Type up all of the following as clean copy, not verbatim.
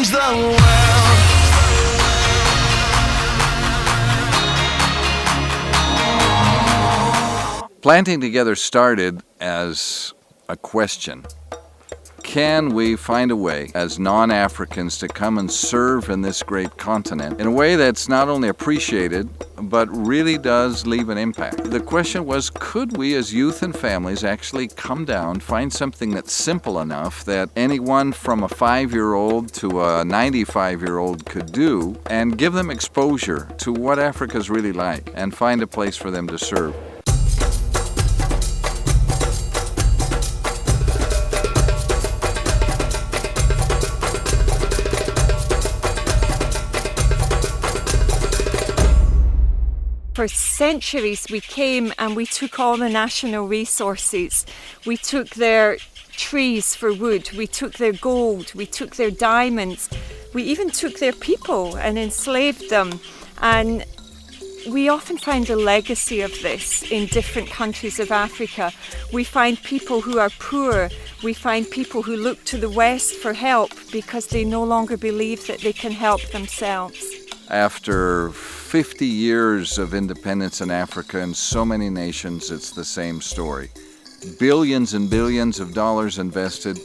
change the world. Planting Together started as a question. Can we find a way as non-Africans to come and serve in this great continent in a way that's not only appreciated, but really does leave an impact? The question was, could we as youth and families actually come down, find something that's simple enough that anyone from a 5-year-old to a 95-year-old could do, and give them exposure to what Africa's really like, and find a place for them to serve? For centuries we came and we took all the national resources. We took their trees for wood, we took their gold, we took their diamonds, we even took their people and enslaved them. And we often find a legacy of this in different countries of Africa. We find people who are poor, we find people who look to the West for help because they no longer believe that they can help themselves. After 50 years of independence in Africa and so many nations, it's the same story. Billions and billions of dollars invested,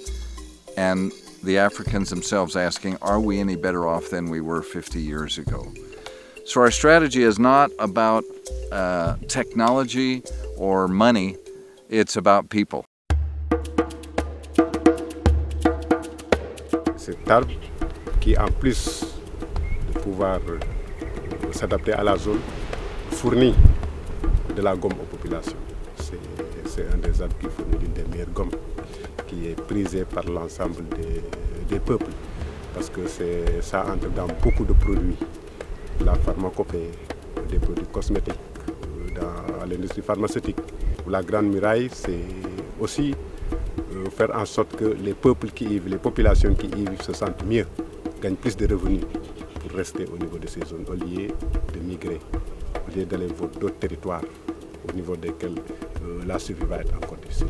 and the Africans themselves asking, are we any better off than we were 50 years ago? So our strategy is not about technology or money, it's about people. Cet arbre qui, en plus de pouvoir s'adapter à la zone, fournit de la gomme aux populations. C'est un des arbres qui fournit l'une des meilleures gommes, qui est prisée par l'ensemble des peuples, parce que ça entre dans beaucoup de produits, la pharmacopée, des produits cosmétiques, dans l'industrie pharmaceutique. La Grande Muraille, c'est aussi faire en sorte que les peuples qui y vivent, les populations qui y vivent se sentent mieux, gagnent plus de revenus pour rester au niveau de ces zones, au lieu de migrer, au lieu d'aller vers d'autres territoires au niveau desquels la survie va être encore difficile.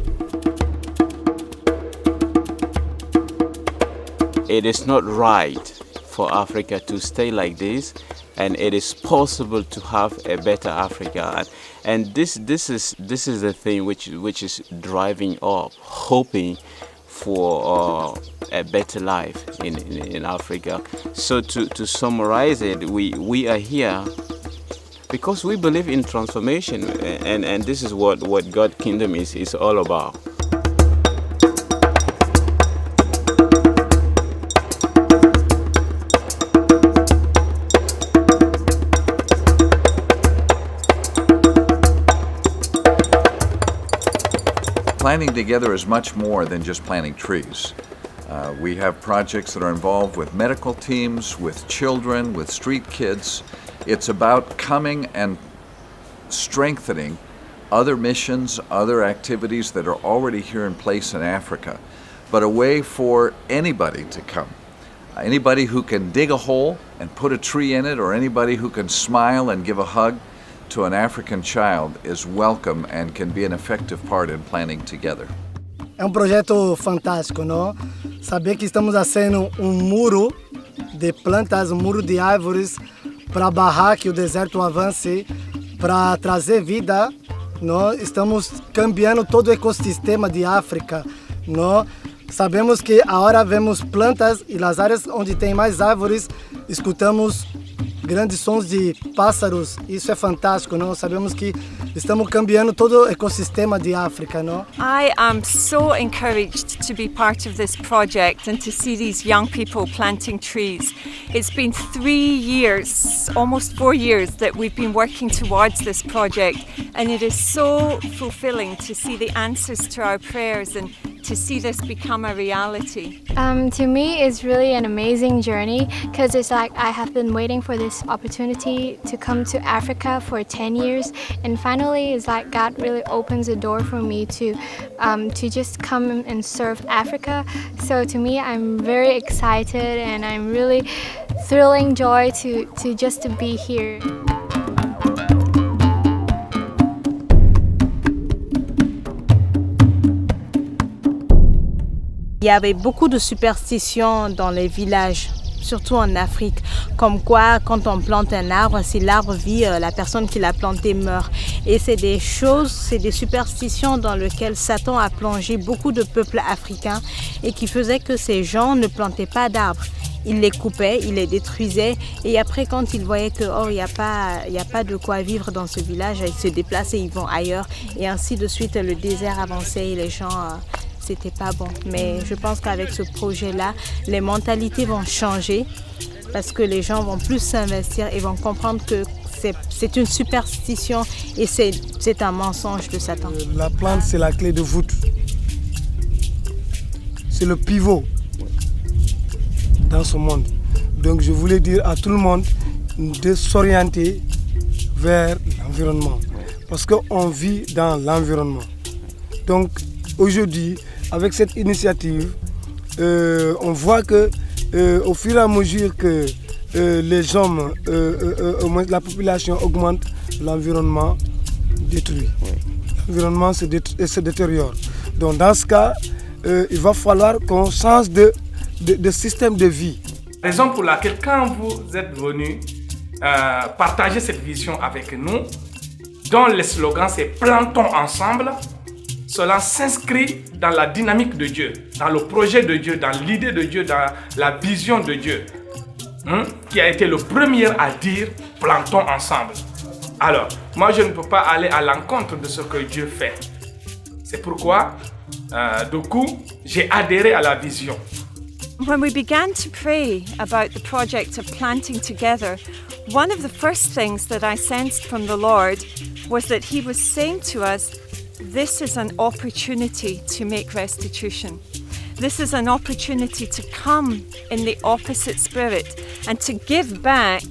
It is not right for Africa to stay like this, and it is possible to have a better Africa. And this is the thing which is driving up, hoping for a better life in Africa. So to summarize it, we are here because we believe in transformation, and this is what God's kingdom is all about. Planting Together is much more than just planting trees. We have projects that are involved with medical teams, with children, with street kids. It's about coming and strengthening other missions, other activities that are already here in place in Africa, but a way for anybody to come. Anybody who can dig a hole and put a tree in it, or anybody who can smile and give a hug to an African child is welcome and can be an effective part in Planting Together. É projeto fantástico, não? Saber que estamos fazendo muro de plantas, muro de árvores para barrar que o deserto avance, para trazer vida, não? Estamos cambiando todo o ecossistema de África, não? Sabemos que agora vemos plantas e nas áreas onde tem mais árvores, escutamos grandes sons de pássaros. Isso é fantástico, não? Sabemos que estamos cambiando todo o ecossistema de África, não? I am so encouraged to be part of this project and to see these young people planting trees. It's been 3 years, almost 4 years, that we've been working towards this project, and it is so fulfilling to see the answers to our prayers and to see this become a reality. To me, it's really an amazing journey because it's like I have been waiting for this opportunity to come to Africa for 10 years, and finally it's like God really opens the door for me to just come and serve Africa. So to me, I'm very excited and I'm really thrilling joy to just to be here. Il y avait beaucoup de superstitions dans les villages surtout en Afrique. Comme quoi, quand on plante un arbre, si l'arbre vit, la personne qui l'a planté meurt. Et c'est des choses, c'est des superstitions dans lesquelles Satan a plongé beaucoup de peuples africains et qui faisaient que ces gens ne plantaient pas d'arbres. Il les coupait, il les détruisait et après quand ils voyaient que il n'y a pas de quoi vivre dans ce village, ils se déplacent et ils vont ailleurs et ainsi de suite le désert avançait et les gens c'était pas bon. Mais je pense qu'avec ce projet-là, les mentalités vont changer parce que les gens vont plus s'investir et vont comprendre que c'est une superstition et c'est un mensonge de Satan. La plante, c'est la clé de voûte. C'est le pivot dans ce monde. Donc je voulais dire à tout le monde de s'orienter vers l'environnement. Parce qu'on vit dans l'environnement. Donc aujourd'hui, avec cette initiative, on voit que au fur et à mesure que les hommes, la population augmente, l'environnement détruit. L'environnement se détériore. Donc dans ce cas, il va falloir qu'on change de système de vie. Raison pour laquelle quand vous êtes venu partager cette vision avec nous, dont le slogan c'est « Plantons ensemble », cela s'inscrit dans la dynamique de Dieu, dans le projet de Dieu, dans l'idée de Dieu, dans la vision de Dieu, qui a été le premier à dire « Plantons ensemble ». Alors, moi je ne peux pas aller à l'encontre de ce que Dieu fait. C'est pourquoi, du coup, j'ai adhéré à la vision. When we began to pray about the project of planting together, one of the first things that I sensed from the Lord was that He was saying to us, this is an opportunity to make restitution. This is an opportunity to come in the opposite spirit and to give back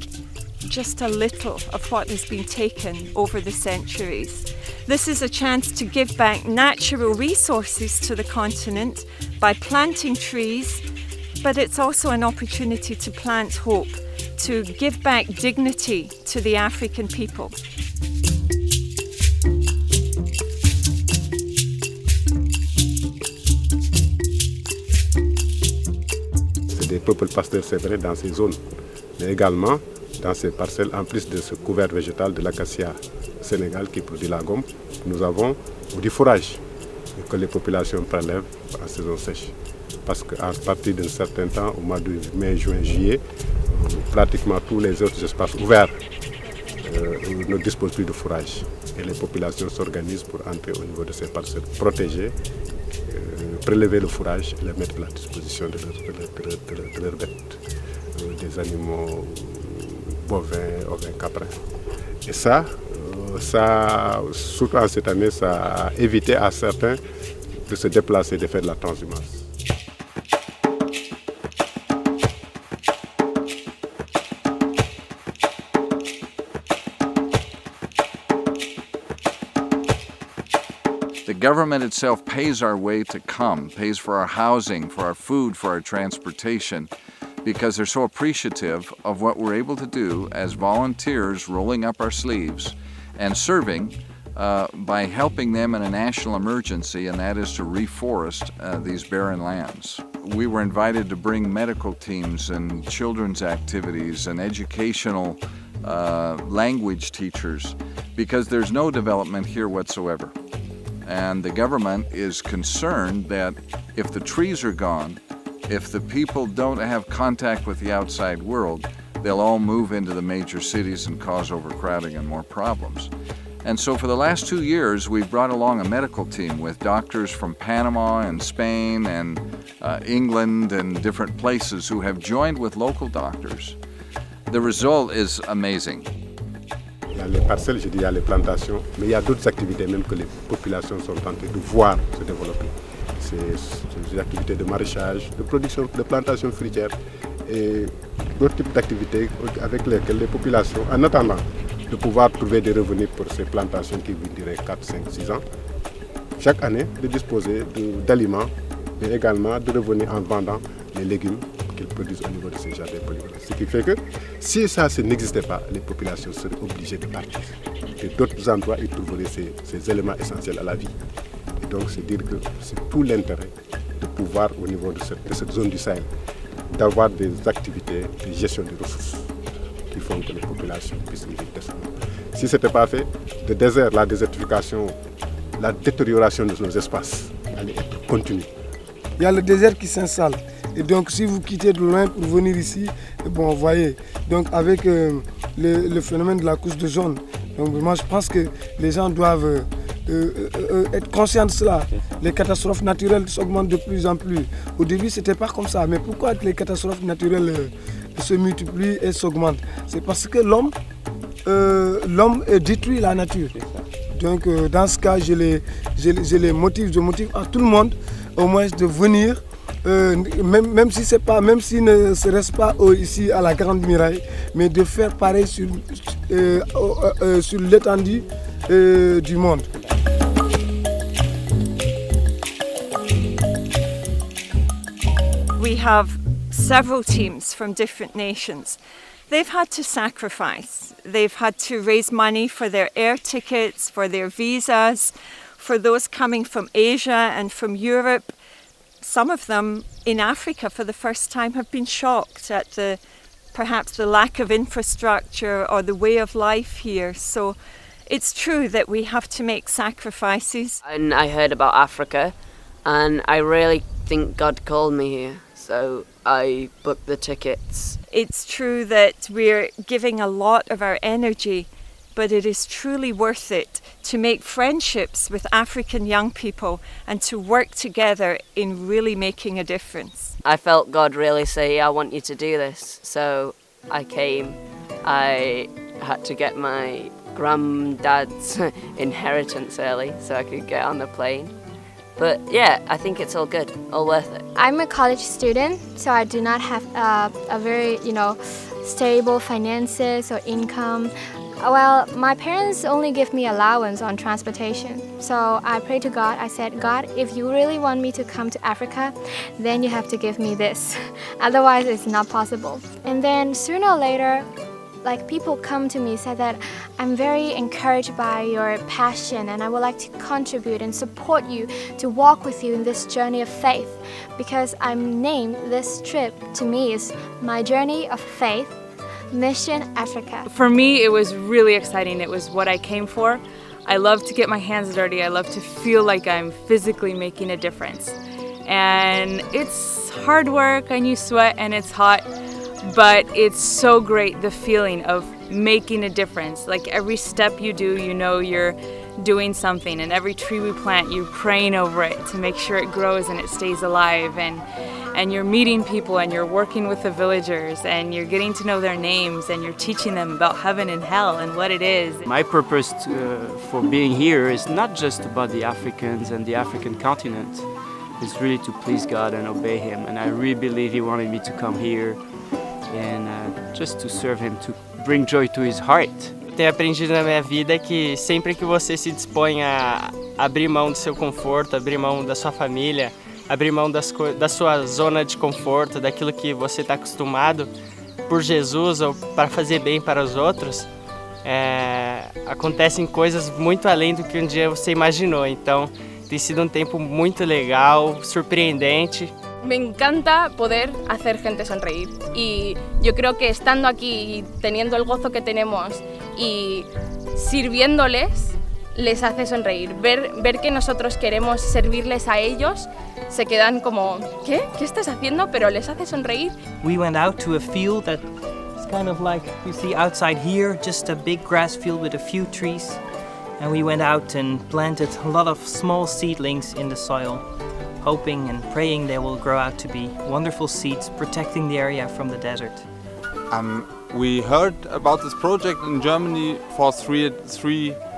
just a little of what has been taken over the centuries. This is a chance to give back natural resources to the continent by planting trees, but it's also an opportunity to plant hope, to give back dignity to the African people. C'est des peuples pasteurs, c'est vrai, dans ces zones, mais également dans ces parcelles, en plus de ce couvert végétal de l'acacia Sénégal qui produit la gomme, nous avons du fourrage que les populations prélèvent en saison sèche. Parce qu'à partir d'un certain temps, au mois de mai, juin, juillet, pratiquement tous les autres espaces ouverts ne disposent plus de fourrage. Et les populations s'organisent pour entrer au niveau de ces parcelles protégées, prélever le fourrage et le mettre à la disposition de leurs bêtes, des animaux bovins, ovins, caprins. Et ça, surtout en cette année, ça a évité à certains de se déplacer, de faire de la transhumance. The government itself pays our way to come, pays for our housing, for our food, for our transportation, because they're so appreciative of what we're able to do as volunteers rolling up our sleeves and serving by helping them in a national emergency, and that is to reforest these barren lands. We were invited to bring medical teams and children's activities and educational language teachers because there's no development here whatsoever. And the government is concerned that if the trees are gone, if the people don't have contact with the outside world, they'll all move into the major cities and cause overcrowding and more problems. And so for the last 2 years, we've brought along a medical team with doctors from Panama and Spain and England and different places who have joined with local doctors. The result is amazing. Il y a les parcelles, je dis, il y a les plantations, mais il y a d'autres activités même que les populations sont tentées de voir se développer. C'est des activités de maraîchage, de production, de plantation fruitière et d'autres types d'activités avec lesquelles les populations, en attendant de pouvoir trouver des revenus pour ces plantations qui dureraient 4, 5, 6 ans, chaque année de disposer d'aliments et également de revenus en vendant les légumes qu'ils produisent au niveau de ces jardins polyvalents. Ce qui fait que si ça n'existait pas, les populations seraient obligées de partir. Et d'autres endroits, ils trouveraient ces éléments essentiels à la vie. Et donc, c'est dire que c'est tout l'intérêt de pouvoir, au niveau de cette zone du Sahel, d'avoir des activités de gestion des ressources qui font que les populations puissent vivre décemment. Si ce n'était pas fait, le désert, la désertification, la détérioration de nos espaces allait être continue. Il y a le désert qui s'installe. Et donc si vous quittez de loin pour venir ici, bon, vous voyez, donc avec le phénomène de la couche de jaune, donc moi je pense que les gens doivent être conscients de cela. Les catastrophes naturelles s'augmentent de plus en plus. Au début, ce n'était pas comme ça. Mais pourquoi les catastrophes naturelles se multiplient et s'augmentent? C'est parce que l'homme détruit la nature. Donc dans ce cas, je motive à tout le monde au moins de venir, même s'il ne se reste pas ici à la Grande Muraille, mais de faire pareil sur l'étendue du monde. We have several teams from different nations. They've had to sacrifice. They've had to raise money for their air tickets, for their visas, for those coming from Asia and from Europe. Some of them in Africa for the first time have been shocked at perhaps the lack of infrastructure or the way of life here. So it's true that we have to make sacrifices. And I heard about Africa and I really think God called me here. So I booked the tickets. It's true that we're giving a lot of our energy, but it is truly worth it to make friendships with African young people and to work together in really making a difference. I felt God really say, I want you to do this. So I came. I had to get my granddad's inheritance early so I could get on the plane. But yeah, I think it's all good, all worth it. I'm a college student, so I do not have a very, stable finances or income. Well, my parents only give me allowance on transportation. So I prayed to God. I said, God, if you really want me to come to Africa, then you have to give me this. Otherwise, it's not possible. And then sooner or later, people come to me, say that I'm very encouraged by your passion and I would like to contribute and support you to walk with you in this journey of faith, because I'm named this trip to me is my journey of faith, Mission Africa. For me, it was really exciting. It was what I came for. I love to get my hands dirty. I love to feel like I'm physically making a difference. And it's hard work and you sweat and it's hot. But it's so great, the feeling of making a difference. Like every step you do, you're doing something. And every tree we plant, you're praying over it to make sure it grows and it stays alive. And you're meeting people and you're working with the villagers and you're getting to know their names and you're teaching them about heaven and hell and what it is. My purpose for being here is not just about the Africans and the African continent. It's really to please God and obey Him. And I really believe He wanted me to come here and just to serve Him, to bring joy to His heart. Tenho aprendido na minha vida que sempre que você se dispõe a abrir mão do seu conforto, abrir mão da sua família, abrir mão da sua zona de conforto, daquilo que você está acostumado por Jesus ou para fazer bem para os outros, acontecem coisas muito além do que um dia você imaginou. Então tem sido um tempo muito legal, surpreendente. Me encanta poder hacer gente sonreír y yo creo que estando aquí y teniendo el gozo que tenemos y sirviéndoles les hace sonreír. Ver que nosotros queremos servirles a ellos, se quedan como, ¿qué? ¿Qué estás haciendo? Pero les hace sonreír. We went out to a field that is kind of like you see outside here, just a big grass field with a few trees. And we went out and planted a lot of small seedlings in the soil, hoping and praying they will grow out to be wonderful seeds, protecting the area from the desert. We heard about this project in Germany for three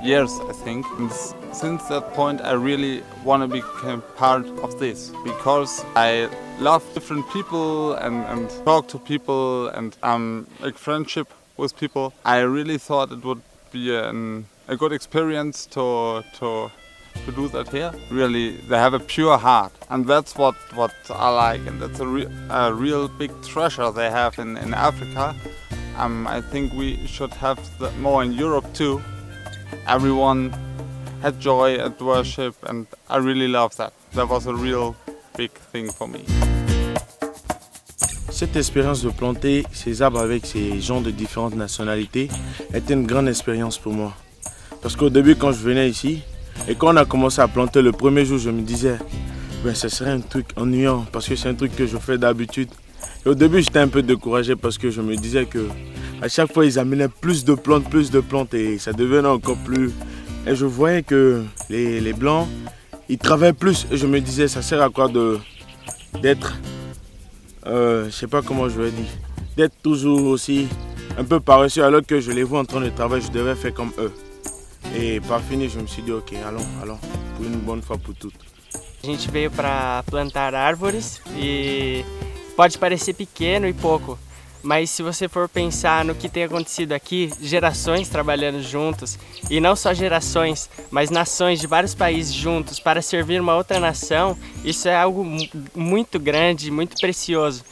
years, I think. And since that point, I really want to become part of this because I love different people and talk to people and make friendship with people. I really thought it would be a good experience to do that here. Really, they have a pure heart, and that's what I like, and that's a real big treasure they have in Africa. I think we should have that more in Europe too. Everyone had joy at worship, and I really love that. That was a real big thing for me. Cette expérience de planter ces arbres avec ces gens de différentes nationalités était une grande expérience pour moi. Parce qu'au début, quand je venais ici, et quand on a commencé à planter le premier jour, je me disais, ce serait un truc ennuyant parce que c'est un truc que je fais d'habitude. Et au début, j'étais un peu découragé parce que je me disais que à chaque fois, ils amenaient plus de plantes et ça devenait encore plus... Et je voyais que les Blancs, ils travaillent plus. Et je me disais, ça sert à quoi d'être... je sais pas comment je vais dire, d'être toujours aussi un peu paresseux alors que je les vois en train de travailler, je devais faire comme eux. E para fini, je me suis dit, ok, allons, por uma boa fois por tudo. A gente veio para plantar árvores e pode parecer pequeno e pouco, mas se você for pensar no que tem acontecido aqui, gerações trabalhando juntos, e não só gerações, mas nações de vários países juntos para servir uma outra nação, isso é algo muito grande, muito precioso.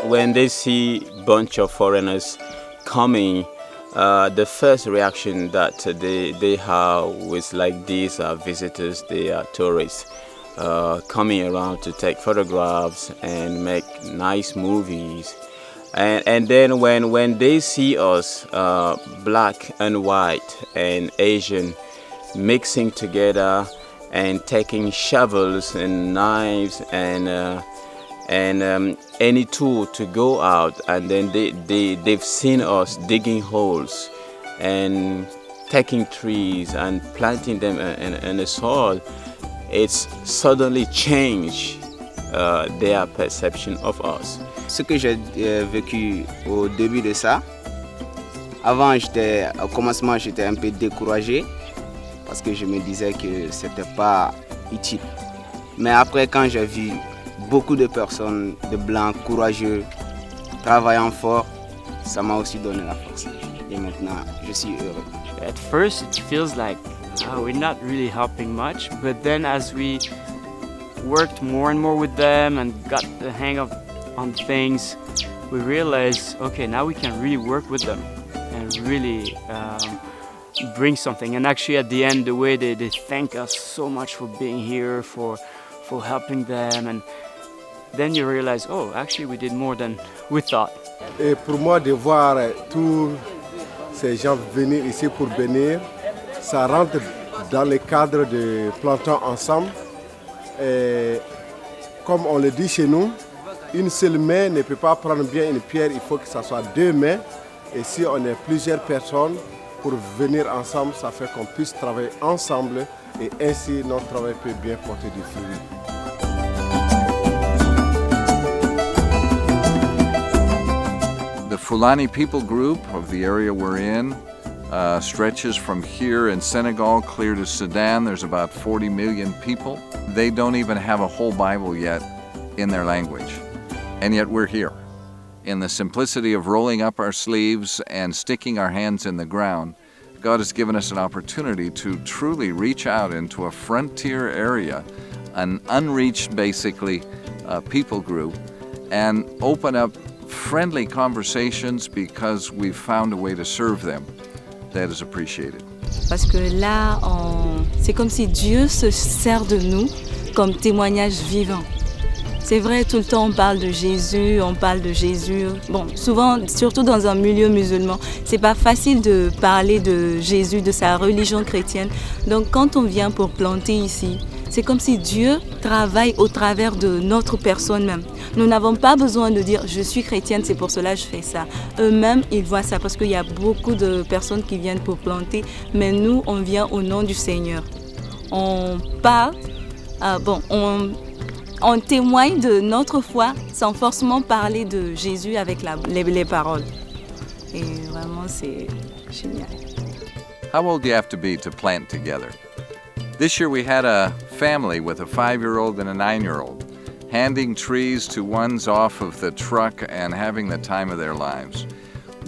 When they see a bunch of foreigners coming, the first reaction that they have is like these are visitors, they are tourists coming around to take photographs and make nice movies. And then when they see us, black and white and Asian, mixing together and taking shovels and knives and any tool to go out, and then they've seen us digging holes and taking trees and planting them in the soil, it's suddenly changed their perception of us. Ce que j'ai vécu au début de ça, avant au commencement j'étais un peu découragé parce que je me disais que c'était pas utile. Mais après quand j'ai vu beaucoup de personnes, de blancs, courageux, travaillant fort, ça m'a aussi donné la force. Et maintenant, je suis heureux. At first, it feels like we're not really helping much, but then as we worked more and more with them and got the hang of on things, we realized, okay, now we can really work with them and really bring something. And actually, at the end, the way they thank us so much for being here, for helping them, and then you realize, oh, actually we did more than we thought. Et pour moi, de voir tous ces gens venir ici pour bénir, ça rentre dans le cadre de plantons ensemble. Et comme on le dit chez nous, une seule main ne peut pas prendre bien une pierre, il faut que ce soit deux mains. Et si on est plusieurs personnes pour venir ensemble, ça fait qu'on puisse travailler ensemble et ainsi notre travail peut bien porter du fruit. The Fulani people group of the area we're in stretches from here in Senegal clear to Sudan. There's about 40 million people. They don't even have a whole Bible yet in their language. And yet we're here. In the simplicity of rolling up our sleeves and sticking our hands in the ground, God has given us an opportunity to truly reach out into a frontier area, an unreached, basically, people group, and open up friendly conversations because we've found a way to serve them that is appreciated. Parce que là, c'est comme si Dieu se sert de nous comme témoignage vivant. C'est vrai, tout le temps on parle de Jésus, Bon, souvent, surtout dans un milieu musulman, c'est pas facile de parler de Jésus, de sa religion chrétienne. Donc quand on vient pour planter ici, c'est comme si Dieu travaille au travers de notre personne même. Nous n'avons pas besoin de dire « je suis chrétienne, c'est pour cela que je fais ça ». Eux-mêmes, ils voient ça parce qu'il y a beaucoup de personnes qui viennent pour planter, mais nous, on vient au nom du Seigneur. On parle, on témoigne de notre foi sans forcément parler de Jésus avec les paroles. Et vraiment, c'est génial. How old do you have to be to plant together? This year we had a family with a 5-year-old and a 9-year-old handing trees to ones off of the truck and having the time of their lives.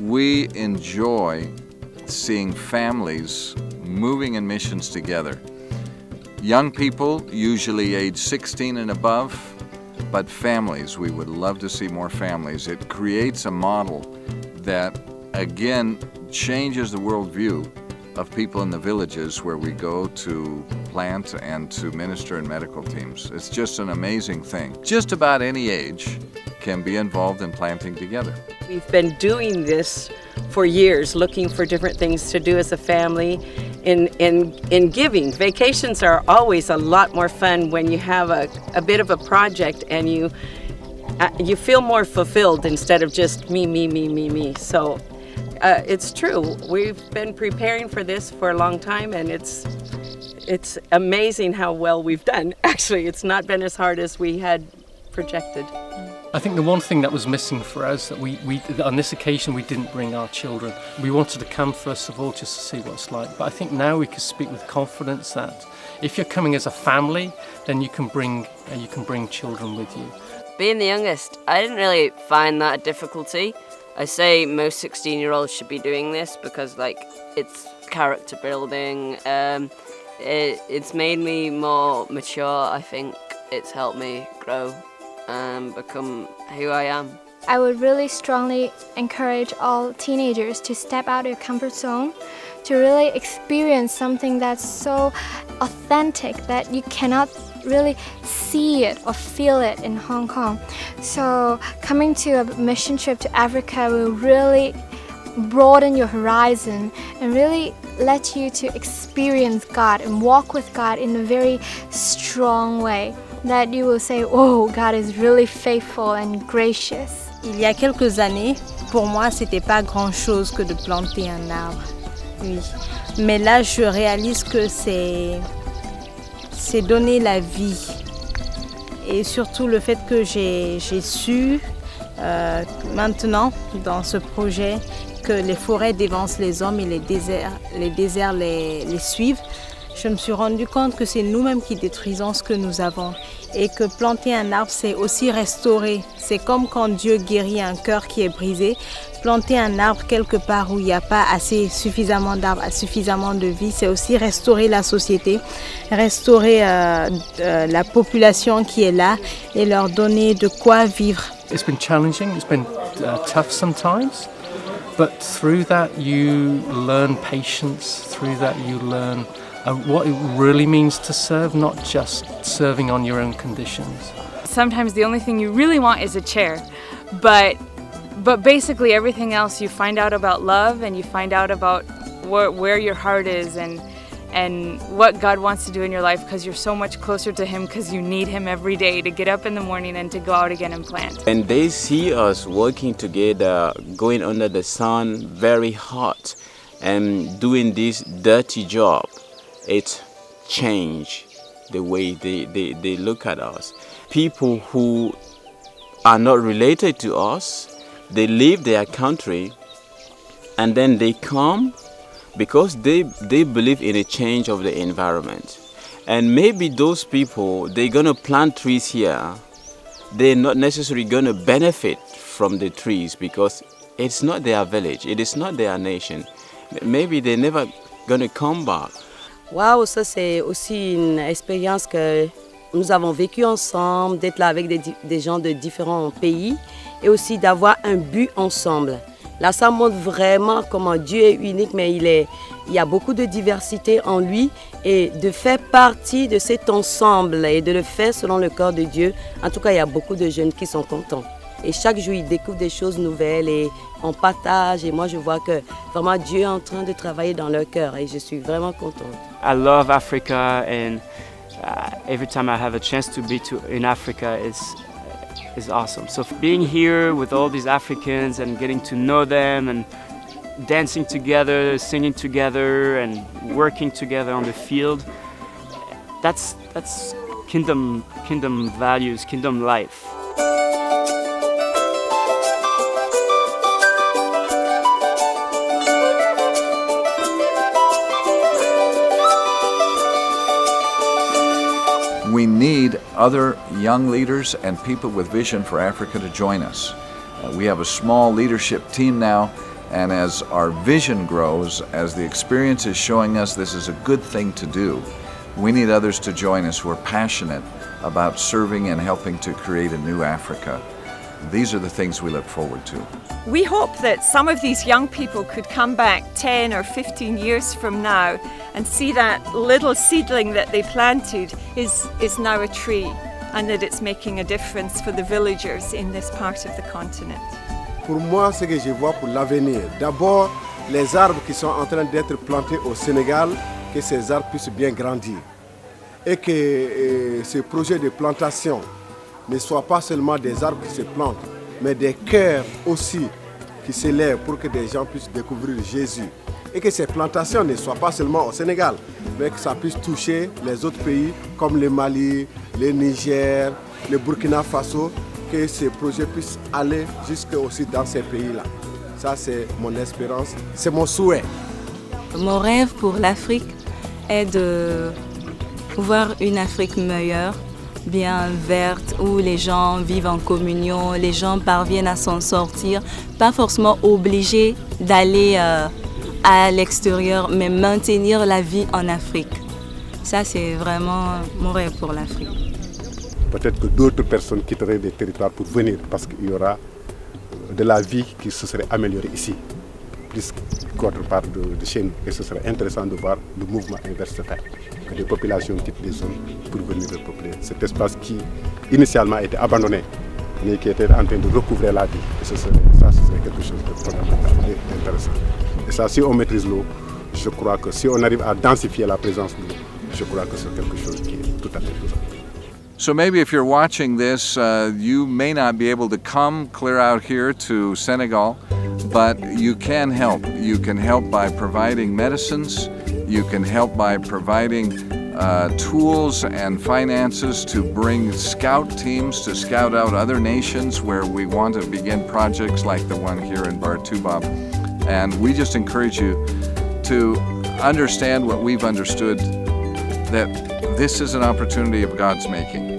We enjoy seeing families moving in missions together. Young people, usually age 16 and above, but families, we would love to see more families. It creates a model that, again, changes the worldview of people in the villages where we go to plant and to minister in medical teams. It's just an amazing thing. Just about any age can be involved in planting together. We've been doing this for years, looking for different things to do as a family in giving. Vacations are always a lot more fun when you have a bit of a project and you feel more fulfilled instead of just me. So it's true. We've been preparing for this for a long time, and it's amazing how well we've done. Actually, it's not been as hard as we had projected. I think the one thing that was missing for us, that we on this occasion we didn't bring our children. We wanted to come first of all just to see what it's like. But I think now we can speak with confidence that if you're coming as a family, then you can bring children with you. Being the youngest, I didn't really find that a difficulty. I say most 16-year-olds should be doing this because, like, it's character building. It's made me more mature. I think it's helped me grow and become who I am. I would really strongly encourage all teenagers to step out of your comfort zone, to really experience something that's so authentic that you cannot really see it or feel it in Hong Kong. So coming to a mission trip to Africa will really broaden your horizon and really let you to experience God and walk with God in a very strong way, that you will say, oh, God is really faithful and gracious. Il y a quelques années, pour moi, c'était pas grand-chose que de planter un arbre. Oui. Mais là, je réalise que c'est donner la vie. Et surtout le fait que j'ai su maintenant dans ce projet que les forêts dévancent les hommes et les déserts les suivent. Je me suis rendu compte que c'est nous-mêmes qui détruisons ce que nous avons et que planter un arbre, c'est aussi restaurer. C'est comme quand Dieu guérit un cœur qui est brisé. Planter un arbre quelque part où il n'y a pas suffisamment d'arbres, suffisamment de vie, c'est aussi restaurer la société, restaurer la population qui est là et leur donner de quoi vivre. It's been challenging, it's been tough sometimes, but through that you learn patience, through that you learn what it really means to serve, not just serving on your own conditions. Sometimes the only thing you really want is a chair, but basically everything else you find out about love, and you find out about where your heart is and what God wants to do in your life, because you're so much closer to Him, because you need Him every day to get up in the morning and to go out again and plant. And they see us working together, going under the sun, very hot, and doing this dirty job. It changed the way they look at us. People who are not related to us, they leave their country and then they come because they believe in a change of the environment. And maybe those people, they're going to plant trees here. They're not necessarily going to benefit from the trees because it's not their village, it is not their nation. Maybe they're never going to come back. Waouh, ça c'est aussi une expérience que nous avons vécue ensemble, d'être là avec des gens de différents pays et aussi d'avoir un but ensemble. Là, ça montre vraiment comment Dieu est unique, mais il y a beaucoup de diversité en lui, et de faire partie de cet ensemble et de le faire selon le cœur de Dieu. En tout cas, il y a beaucoup de jeunes qui sont contents. Et chaque jour, ils découvrent des choses nouvelles et on partage. Et moi, je vois que vraiment Dieu est en train de travailler dans leur cœur et je suis vraiment contente. I love Africa, and every time I have a chance to be in Africa is awesome. So being here with all these Africans and getting to know them and dancing together, singing together and working together on the field, that's kingdom values, kingdom life. We need other young leaders and people with vision for Africa to join us. We have a small leadership team now, and as our vision grows, as the experience is showing us this is a good thing to do, we need others to join us who are passionate about serving and helping to create a new Africa. these are the things we look forward to. We hope that some of these young people could come back 10 or 15 years from now and see that little seedling that they planted is now a tree, and that it's making a difference for the villagers in this part of the continent. Pour moi, ce que je vois pour l'avenir, d'abord, les arbres qui sont en train d'être plantés au Sénégal, que ces arbres puissent bien grandir. Et que ce projet de plantation ne soit pas seulement des arbres qui se plantent, mais des cœurs aussi qui s'élèvent pour que des gens puissent découvrir Jésus. Et que ces plantations ne soient pas seulement au Sénégal, mais que ça puisse toucher les autres pays comme le Mali, le Niger, le Burkina Faso, que ces projets puissent aller jusque aussi dans ces pays-là. Ça, c'est mon espérance, c'est mon souhait. Mon rêve pour l'Afrique est de voir une Afrique meilleure, bien verte, où les gens vivent en communion, les gens parviennent à s'en sortir, pas forcément obligés d'aller à l'extérieur, mais maintenir la vie en Afrique. Ça, c'est vraiment mon rêve pour l'Afrique. Peut-être que d'autres personnes quitteraient des territoires pour venir parce qu'il y aura de la vie qui se serait améliorée ici, plus qu'autre part de chez nous. Et ce serait intéressant de voir le mouvement inverse se faire, que des populations quittent des zones pour venir repeupler cet espace qui initialement était abandonné, mais qui était en train de recouvrer la vie. Et ce serait quelque chose de fondamental et intéressant. Et ça, si on maîtrise l'eau, je crois que si on arrive à densifier la présence de l'eau, je crois que c'est quelque chose qui est tout à fait faisable. So maybe if you're watching this, you may not be able to come clear out here to Senegal, but you can help. You can help by providing medicines. You can help by providing tools and finances to bring scout teams to scout out other nations where we want to begin projects like the one here in Bar-Toubab. And we just encourage you to understand what we've understood, that this is an opportunity of God's making.